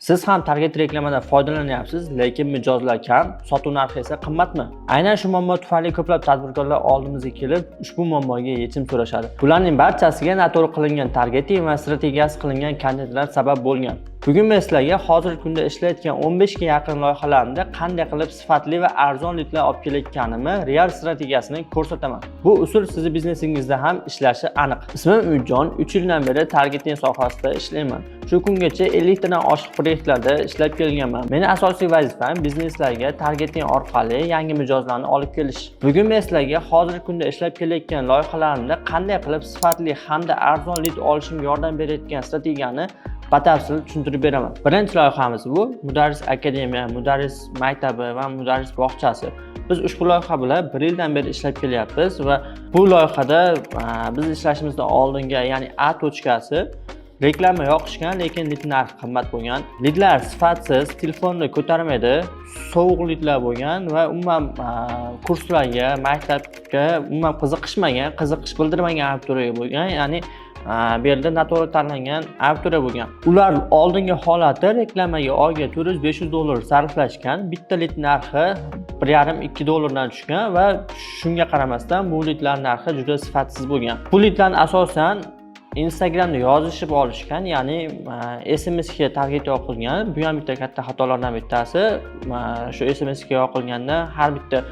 Siz ham target reklamadan foydalanyapsiz, lekin mijozlar kam, sotuv narxi esa qimmatmi? Aynan shu muammo tufayli ko'plab tadbirkorlar oldimizga kelib, ushbu muammoga yechim so'rashadi. Bularning barchasiga noto'g'ri qilingan targeting va strategiyasi qilingan kontentlar sabab bo'lgan. Bugun men sizlarga hozirgi kunda ishlayotgan 15 ga yaqin loyihalarida qanday qilib sifatli va arzon lidlar olib kelayotganimni real strategiyasini ko'rsataman. Bu usul sizning biznesingizda ham ishlashi aniq. Ismim Umidjon, 3 yildan beri targeting sohasida ishlayman. Shu kungacha 50 tadan oshiq proyektlarda ishlab kelganman. Mening asosiy vazifam bizneslarga targeting orqali yangi mijozlarni olib kelish. Bugun men sizlarga hozirgi kunda ishlab kelayotgan loyihalarimda qanday qilib sifatli hamda arzon lid olishimga yordam berayotgan strategiyani batafsil tushuntirib beraman. Birinchi loyihamiz bu Mudarris akademiya, Mudarris maktabi va Mudarris bog'chasi. Biz ushbu loyiha bilan 1 yildan beri ishlab kelyapmiz va bu loyihada biz ishlashimizdan oldinga, ya'ni A tochkasi reklama yoqishgan, lekin lid narxi qimmat bo'lgan. Lidlar sifatsiz, telefonni ko'tarmaydi, sovuq lidlar bo'lgan va umuman kurslarga, maktabga umuman qiziqish bildirmagan auditoriya bo'lgan, ya'ni bu yerda noto'g'ri tanlangan auditoriya bo'lgan. Ular oldingi holati reklamaga oyiga $400-500 sarflashgan, bitta lid narxi 1,5-2 dollardan tushgan va shunga qaramasdan bu lidlar narxi juda sifatsiz bo'lgan. Bu lidlarni asosan Instagramda yozishib olishgan, ya'ni SMS ga target yoqilgan. Bu ham bitta katta xatolardan bittasi. Shu SMS ga yoqilganda har bitta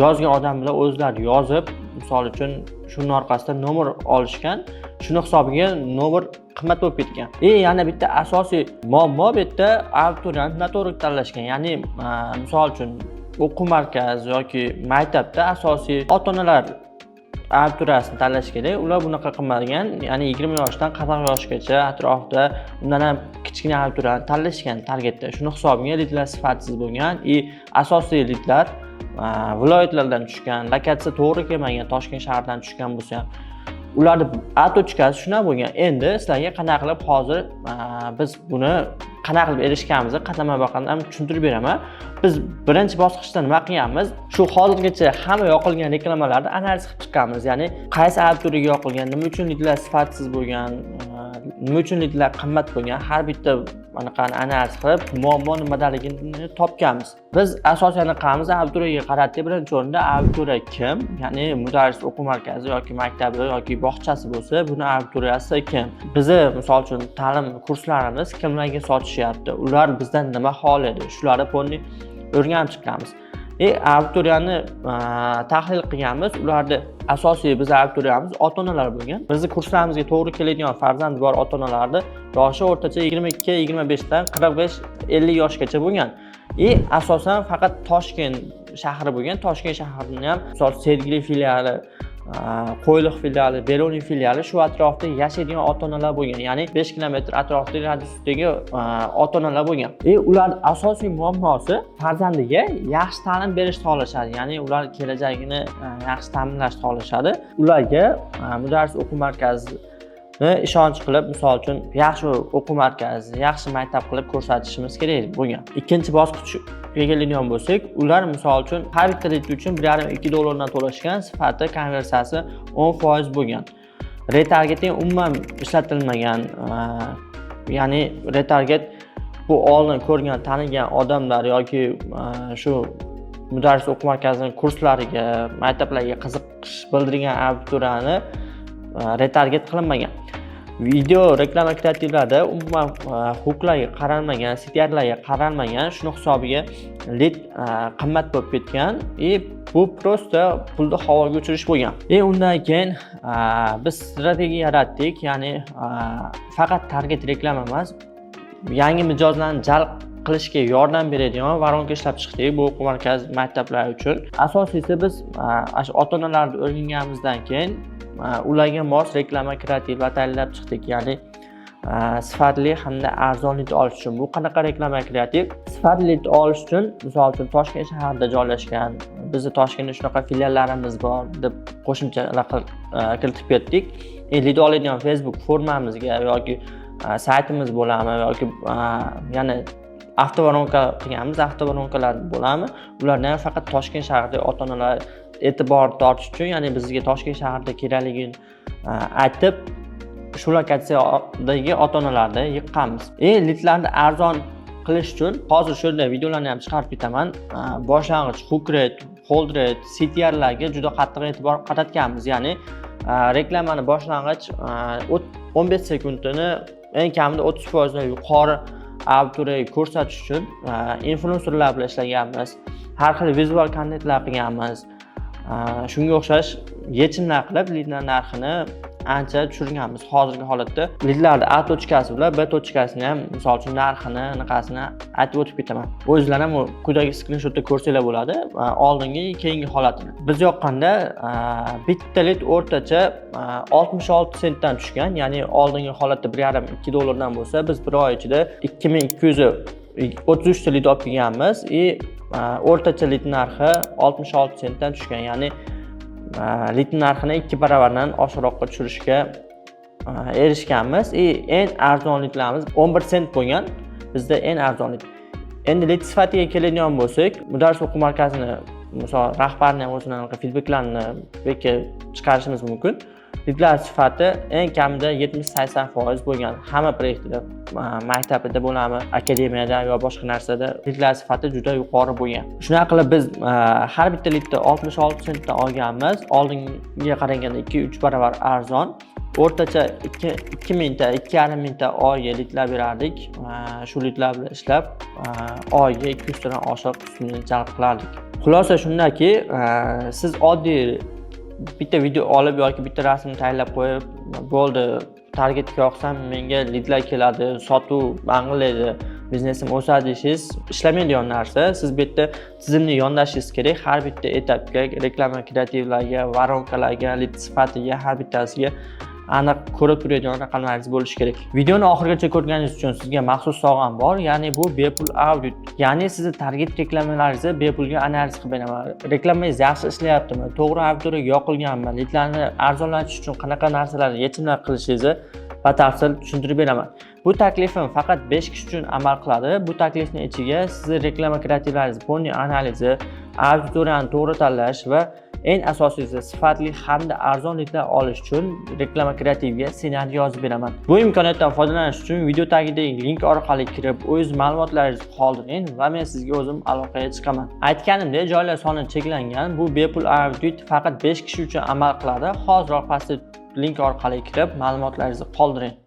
yozgan odam bilan o'zlari yozib, misol uchun shuning orqasidan nomer olishgan. Shuni hisobiga nomer qimmat bo'lib ketgan. Yana bitta asosiy muammo bu yerda auditoriyani noto'g'ri tanlashgan. Ya'ni misol uchun o'quv markazi yoki maktabda asosiy ota-onalar auditoriyasini tanlash kerak. Ular bunaqa qilmagan, ya'ni 20 yoshdan 40 yoshgacha atrofda undan ham kichkina auditoriyani tanlashgan targetda. Shuni hisobiga lidlar sifatsiz bo'lgan. Asosiy lidlar viloyatlardan tushgan, lokatsiya to'g'ri kelmagan, Toshkent shahridan tushgan bo'lsa ham ularni A tochkasi shuna bo'lgan. Endi sizlarga qanday qilib hozir biz buni qanday qilib erishganimizni qatama-baqatma tushuntirib beraman. Biz birinchi bosqichda nima qilganmiz? Shu hozirgacha hamma yoqilgan reklamalarni analiz qilib chiqqanmiz. Ya'ni qaysi auditoriyaga yoqilgan, nima uchun lidlar sifatsiz bo'lgan, nima uchun lidlar qimmat bo'lgan, har bitta anaqani analiz qilib muammo nimadaligini topganmiz. Biz asosan qilamiz auditoriyaga qaratdik. Birinchi o'rinda auditoriya kim? Ya'ni mudarris o'quv markazi yoki maktabi yoki bog'chasi bo'lsa, buni auditoriyasi kim? Bizi misol uchun ta'lim kurslarimiz kimlarga sotishyapti? Ular bizdan nima xohlaydi? Shularni ponni o'rganib chiqqanmiz. Auditoriyani tahlil qilganmiz. Ularni asosiy biz auditoriyamiz ota-onalar bo'lgan. Bizning kurslarimizga to'g'ri keladigan farzandi bor ota-onalarni yoshi o'rtacha 22-25 dan 45-50 yoshgacha bo'lgan. Asosan faqat Toshkent shahri bo'lgan. Toshkent shahrining ham misol Sergeli filiali, Qo'yliq filiali, Beruniy filiali shu atrofda yashaydigan ota-onalar bo'lgan. Ya'ni 5 kilometr atrofdagi radiusdagi ota-onalar bo'lgan. Ular asosiy muammosi farzandiga yaxshi ta'lim berishni xohlashadi. Ya'ni ular kelajagini yaxshi ta'minlashni xohlashadi. Ularga mudarris o'quv markazi ishonch qilib, misol uchun yaxshi o'quv markazi, yaxshi maktab qilib ko'rsatishimiz kerak bo'lgan. Ikkinchi bosqichga keladigan bo'lsak, ular misol uchun har bitta lid uchun 1,5-2 dollardan to'lashgan, sifati konversiyasi 10% bo'lgan. Retargeting umuman ishlatilmagan. Ya'ni retarget bu oldin ko'rgan, tanigan odamlar yoki shu mudarris o'quv markazining kurslariga, maktablarga qiziqish bildirgan auditoriyani retarget qilinmagan. Video reklama kreativlarda umuman hooklarga qaralmagan, CTRlarga qaralmagan, shuni hisobiga lid qimmat bo'lib ketgan. Bu prosta pulni havoga uchirish bo'lgan. Undan keyin biz strategiya yaratdik, ya'ni faqat target reklama emas, yangi mijozlarni jalb qilishga yordam beradigan varonka ishlab chiqdik bu o'quv markaz maktablar uchun. Asosiysi biz ota-onalarni o'rganganimizdan keyin ularga mos reklama kreativlar tayyorlab chiqdik. Ya'ni sifatli hamda arzon lid olish uchun. Bu qanaqa reklama kreativ? Sifatli lid olish uchun, misol uchun Toshkent shahrida joylashgan, bizning Toshkentda shunaqa filiallarimiz bor deb qo'shimchalar kiritib ketdik. Lid oladigan Facebook formamizga yoki saytimiz bo'ladimi yoki yana avtovaronka qilganmiz, avtovaronkalar bo'ladimi? Ularni ham faqat Toshkent shahridagi ota-onalar e'tibor tortish uchun, ya'ni bizga Toshkent shahrida kerakligini aytib, shu lokatsiyadagi ota-onalarni yiqqanmiz. Lidlarni arzon qilish uchun hozir shunday videolarni ham chiqarib ketaman. Boshlang'ich hook rate, hold rate, CTR larga juda qattiq e'tibor qaratganmiz. Ya'ni reklamani boshlang'ich 15 sekundini eng kamida 30% dan yuqori auditoriyaga ko'rsatish uchun influencerlar bilan ishlaganmiz. Har xil vizual kontentlar qilganmiz. Shunga o'xshash yechimlar qilib lidlar narxini ancha tushirganmiz. Hozirgi holatda lidlarning A tochkasi bilan B tochkasini ham, misol uchun narxini, anaqasini aytib o'tib ketaman. O'zingizlar ham quyidagi skrinshotda ko'rsanglar bo'ladi, oldingi, keyingi holatini. Biz yoqqanda bitta lid o'rtacha 66 sentdan tushgan, ya'ni oldingi holatda 1,5-2 dollardan bo'lsa, biz bir oy ichida 2233 ta lid olib kelganmiz. O'rtacha lid narxi 66 sentdan tushgan, ya'ni lid narxini 2 baravardan oshiqroqqa tushirishga erishganmiz. Eng arzon lidlarimiz 11 sent bo'lgan. Bizda eng arzon lid. Endi lid sifatiga keladigan bo'lsak, Mudarris o'quv markazini, misol rahbarning ham o'zining feedbacklarni bekka chiqarishimiz mumkin. Lidlar sifati eng kamida 70-80% bo'lgan. Hamma proyektida, maktabida bo'lami, akademiyada yo boshqa narsada lidlar sifati juda yuqori bo'lgan. Shunaqa qilib biz har bitta lidni 66 sentdan olganmiz. Oldingiga qaraganda 2-3 baravar arzon. O'rtacha 2000 ta, 2500 ta oyga lidlar berardik. Shu lidlar bilan ishlab oyga 200 tadan oshiq ustunni jalb qilardik. Xulosa shundaki, siz oddiy bitta video olib yoki bitta rasmni tayyorlab qo'yib, bo'ldi, targetga yoqsam menga lidlar keladi, sotuv bang'ilaydi, biznesim o'sadi deysiz, ishlamaydigan narsa. Siz bu yerda tizimni yondashingiz kerak. Har bitta etapga, reklama kreativlarga, varonkalarga, lid sifatiga, har bittasiga aniq ko'rib turadigan raqamlaringiz bo'lishi kerak. Videoni oxirigacha ko'rganingiz uchun sizga maxsus sovg'am bor, ya'ni bu bepul audit. Ya'ni sizni target reklamalaringizni bepulga analiz qilib beraman. Reklamangiz yaxshi ishlayaptimi? To'g'ri auditoriyaga yoqilganmi? Lidlarni arzonlantirish uchun qanaqa narsalarni yechimlar qilishingizni batafsil tushuntirib beraman. Bu taklifim faqat 5 kishi uchun amal qiladi. Bu taklifning ichiga sizni reklama kreativlaringiz ponni analizi, auditoriyani to'g'ri tanlash va eng asosiysi sifatli hamda arzon lidlar olish uchun reklama kreativiga ssenariy yozib beraman. Bu imkoniyatdan foydalanish uchun video tagidagi link orqali kirib, o'z ma'lumotlaringizni qoldiring va men sizga o'zim aloqaga chiqaman. Aytganimdek, joylar soni cheklangan. Bu bepul audit faqat 5 kishi uchun amal qiladi. Hoziroq pastda link orqali kirib, ma'lumotlaringizni qoldiring.